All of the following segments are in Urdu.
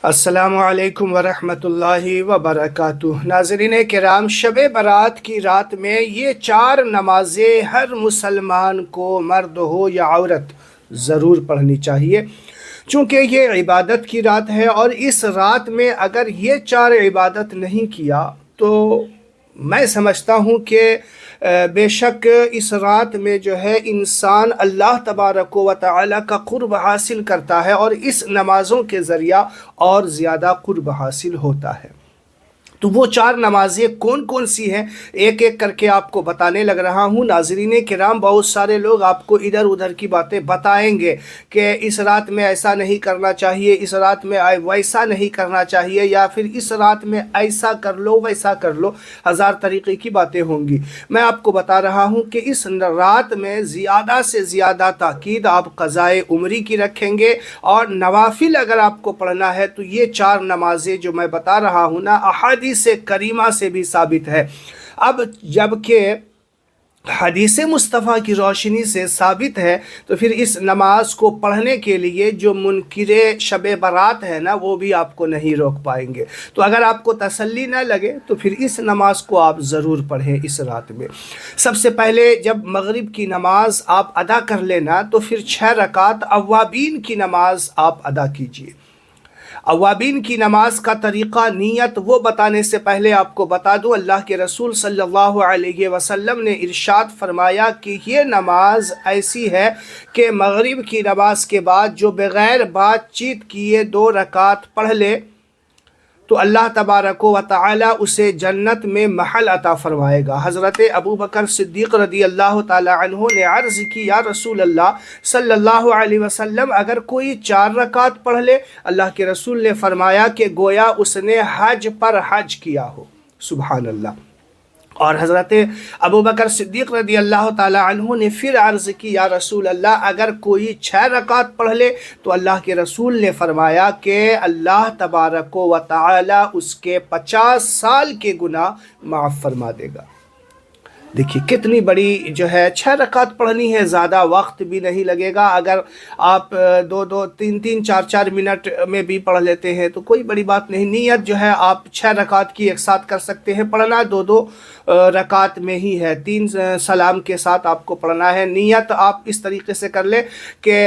السلام علیکم ورحمۃ اللہ وبرکاتہ۔ ناظرین کرام، شب برات کی رات میں یہ چار نمازیں ہر مسلمان کو، مرد ہو یا عورت، ضرور پڑھنی چاہیے، چونکہ یہ عبادت کی رات ہے، اور اس رات میں اگر یہ چار عبادت نہیں کیا تو میں سمجھتا ہوں کہ بے شک اس رات میں جو ہے انسان اللہ تبارک و تعالی کا قرب حاصل کرتا ہے، اور اس نمازوں کے ذریعہ اور زیادہ قرب حاصل ہوتا ہے۔ تو وہ چار نمازیں کون کون سی ہیں، ایک ایک کر کے آپ کو بتانے لگ رہا ہوں۔ ناظرین کرام، بہت سارے لوگ آپ کو ادھر ادھر کی باتیں بتائیں گے کہ اس رات میں ایسا نہیں کرنا چاہیے، اس رات میں ویسا نہیں کرنا چاہیے، یا پھر اس رات میں ایسا کر لو ویسا کر لو، ہزار طریقے کی باتیں ہوں گی۔ میں آپ کو بتا رہا ہوں کہ اس رات میں زیادہ سے زیادہ تاکید آپ قضائے عمری کی رکھیں گے، اور نوافل اگر آپ کو پڑھنا ہے تو یہ چار نمازیں جو میں بتا رہا ہوں نا، احادیث کریمہ سے بھی ثابت ہے۔ اب جبکہ حدیث مصطفیٰ کی روشنی سے ثابت ہے، تو پھر اس نماز کو پڑھنے کے لیے جو منکر شب برات ہے نا، وہ بھی آپ کو نہیں روک پائیں گے۔ تو اگر آپ کو تسلی نہ لگے تو پھر اس نماز کو آپ ضرور پڑھیں اس رات میں۔ سب سے پہلے جب مغرب کی نماز آپ ادا کر لینا تو پھر 6 رکعت اوابین کی نماز آپ ادا کیجئے۔ اوابین کی نماز کا طریقہ، نیت، وہ بتانے سے پہلے آپ کو بتا دوں، اللہ کے رسول صلی اللہ علیہ وسلم نے ارشاد فرمایا کہ یہ نماز ایسی ہے کہ مغرب کی نماز کے بعد جو بغیر بات چیت کیے 2 رکعت پڑھ لے تو اللہ تبارک و تعالی اسے جنت میں محل عطا فرمائے گا۔ حضرت ابو بکر صدیق رضی اللہ تعالی عنہ نے عرض کی، یا رسول اللہ صلی اللہ علیہ وسلم، اگر کوئی 4 رکعت پڑھ لے؟ اللہ کے رسول نے فرمایا کہ گویا اس نے حج پر حج کیا ہو۔ سبحان اللہ۔ اور حضرت ابو بکر صدیق رضی اللہ تعالی عنہ نے پھر عرض کی، یا رسول اللہ، اگر کوئی 6 رکعت پڑھ لے؟ تو اللہ کے رسول نے فرمایا کہ اللہ تبارک و تعالی اس کے 50 سال کے گناہ معاف فرما دے گا۔ دیکھیے کتنی بڑی جو ہے 6 رکعت پڑھنی ہے، زیادہ وقت بھی نہیں لگے گا۔ اگر آپ 2-2 3-3 4-4 منٹ میں بھی پڑھ لیتے ہیں تو کوئی بڑی بات نہیں۔ نیت جو ہے آپ 6 رکعت کی ایک ساتھ کر سکتے ہیں، پڑھنا 2-2 رکعت میں ہی ہے، 3 سلام کے ساتھ آپ کو پڑھنا ہے۔ نیت آپ اس طریقے سے کر لیں کہ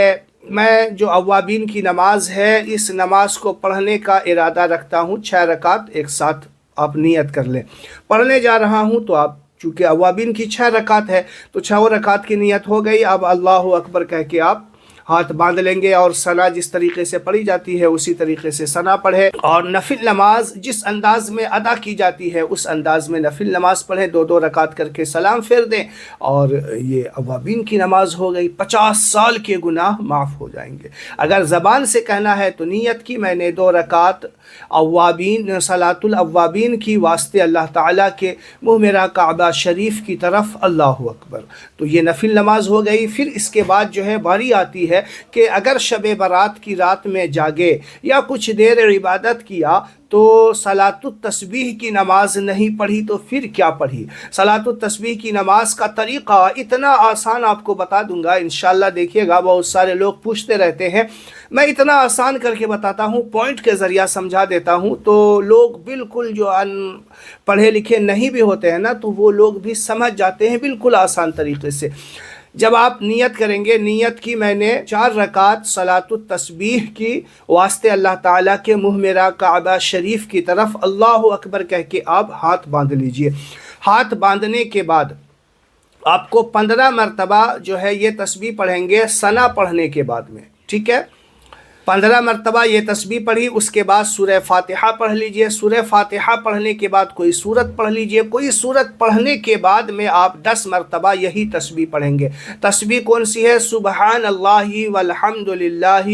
میں جو اوابین کی نماز ہے اس نماز کو پڑھنے کا ارادہ رکھتا ہوں، 6 رکعت ایک ساتھ آپ نیت کر لیں۔ پڑھنے جا رہا ہوں تو آپ، چونکہ اوابین کی 6 رکعت ہے تو 6 رکعت کی نیت ہو گئی۔ اب اللہ اکبر کہہ کے آپ ہاتھ باندھ لیں گے، اور ثنا جس طریقے سے پڑھی جاتی ہے اسی طریقے سے ثنا پڑھے، اور نفل نماز جس انداز میں ادا کی جاتی ہے اس انداز میں نفل نماز پڑھیں، 2-2 رکعت کر کے سلام پھیر دیں، اور یہ اوابین کی نماز ہو گئی۔ 50 سال کے گناہ معاف ہو جائیں گے۔ اگر زبان سے کہنا ہے تو نیت کی میں نے 2 رکعت اوابین، صلاۃ الاوابین کی، واسطے اللہ تعالیٰ کے، منہ میرا کعبہ شریف کی طرف، اللہ اکبر۔ تو یہ نفل نماز ہو گئی۔ پھر اس کے بعد جو ہے باری آتی ہے کہ اگر شب برات کی رات میں جاگے یا کچھ دیر عبادت کیا تو صلاۃ التسبیح کی نماز نہیں پڑھی تو پھر کیا پڑھی؟ صلاۃ التسبیح کی نماز کا طریقہ اتنا آسان آپ کو بتا دوں گا انشاءاللہ۔ دیکھیے گا بہت سارے لوگ پوچھتے رہتے ہیں، میں اتنا آسان کر کے بتاتا ہوں، پوائنٹ کے ذریعہ سمجھا دیتا ہوں، تو لوگ بالکل جو پڑھے لکھے نہیں بھی ہوتے ہیں نا، تو وہ لوگ بھی سمجھ جاتے ہیں بالکل آسان طریقے سے۔ جب آپ نیت کریں گے، نیت کی میں نے 4 رکعت صلاۃ التسبیح کی، واسطے اللہ تعالیٰ کے، منہ میرا کعبہ شریف کی طرف، اللہ اکبر کہہ کے آپ ہاتھ باندھ لیجئے۔ ہاتھ باندھنے کے بعد آپ کو 15 مرتبہ جو ہے یہ تسبیح پڑھیں گے ثنا پڑھنے کے بعد میں، ٹھیک ہے؟ 15 مرتبہ یہ تسبیح پڑھی، اس کے بعد سورہ فاتحہ پڑھ لیجئے۔ سورہ فاتحہ پڑھنے کے بعد کوئی سورت پڑھ لیجئے۔ کوئی سورت پڑھنے کے بعد میں آپ 10 مرتبہ یہی تسبیح پڑھیں گے۔ تسبیح کون سی ہے؟ سبحان اللہ والحمد للہ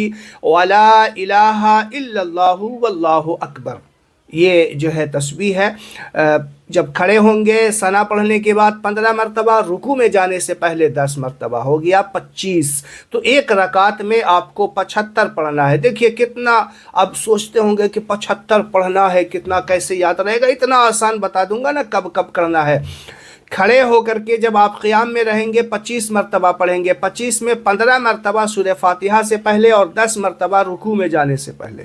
ولا الہ الا اللہ واللہ اکبر، یہ جو ہے تسبیح ہے۔ جب کھڑے ہوں گے ثنا پڑھنے کے بعد 15 مرتبہ، رکوع میں جانے سے پہلے 10 مرتبہ، ہو گیا 25۔ تو ایک رکعت میں آپ کو 75 پڑھنا ہے۔ دیکھیے کتنا، اب سوچتے ہوں گے کہ 75 پڑھنا ہے، کتنا کیسے یاد رہے گا؟ اتنا آسان بتا دوں گا نا کب کب کرنا ہے۔ کھڑے ہو کر کے جب آپ قیام میں رہیں گے 25 مرتبہ پڑھیں گے۔ 25 میں 15 مرتبہ سورہ فاتحہ سے پہلے اور 10 مرتبہ رکوع میں جانے سے پہلے۔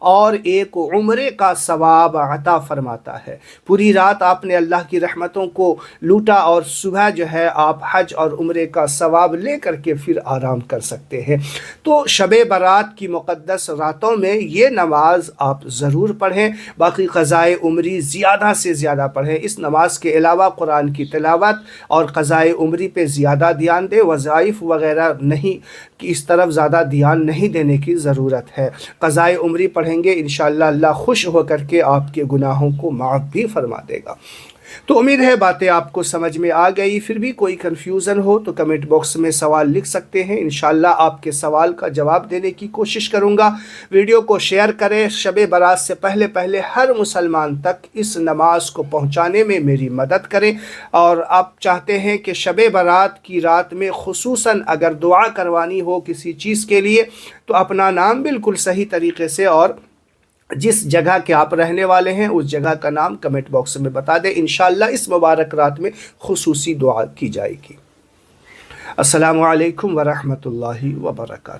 اور ایک عمرے کا ثواب عطا فرماتا ہے۔ پوری رات آپ نے اللہ کی رحمتوں کو لوٹا اور صبح جو ہے آپ حج اور عمرے کا ثواب لے کر کے پھر آرام کر سکتے ہیں۔ تو شب برات کی مقدس راتوں میں یہ نماز آپ ضرور پڑھیں۔ باقی قضائے عمری زیادہ سے زیادہ پڑھیں۔ اس نماز کے علاوہ قرآن کی تلاوت اور قضائے عمری پہ زیادہ دھیان دیں، وظائف وغیرہ نہیں کہ اس طرف زیادہ دھیان نہیں دینے کی ضرورت ہے۔ قضائے عمری پڑھیں گے انشاءاللہ اللہ خوش ہو کر کے آپ کے گناہوں کو معاف بھی فرما دے گا۔ تو امید ہے باتیں آپ کو سمجھ میں آ گئی۔ پھر بھی کوئی کنفیوژن ہو تو کمنٹ باکس میں سوال لکھ سکتے ہیں، انشاءاللہ آپ کے سوال کا جواب دینے کی کوشش کروں گا۔ ویڈیو کو شیئر کریں، شب برات سے پہلے ہر مسلمان تک اس نماز کو پہنچانے میں میری مدد کریں۔ اور آپ چاہتے ہیں کہ شب برات کی رات میں خصوصاً اگر دعا کروانی ہو کسی چیز کے لیے تو اپنا نام بالکل صحیح طریقے سے اور جس جگہ کے آپ رہنے والے ہیں اس جگہ کا نام کمنٹ باکس میں بتا دیں، انشاءاللہ اس مبارک رات میں خصوصی دعا کی جائے گی۔ السلام علیکم ورحمۃ اللہ وبرکاتہ۔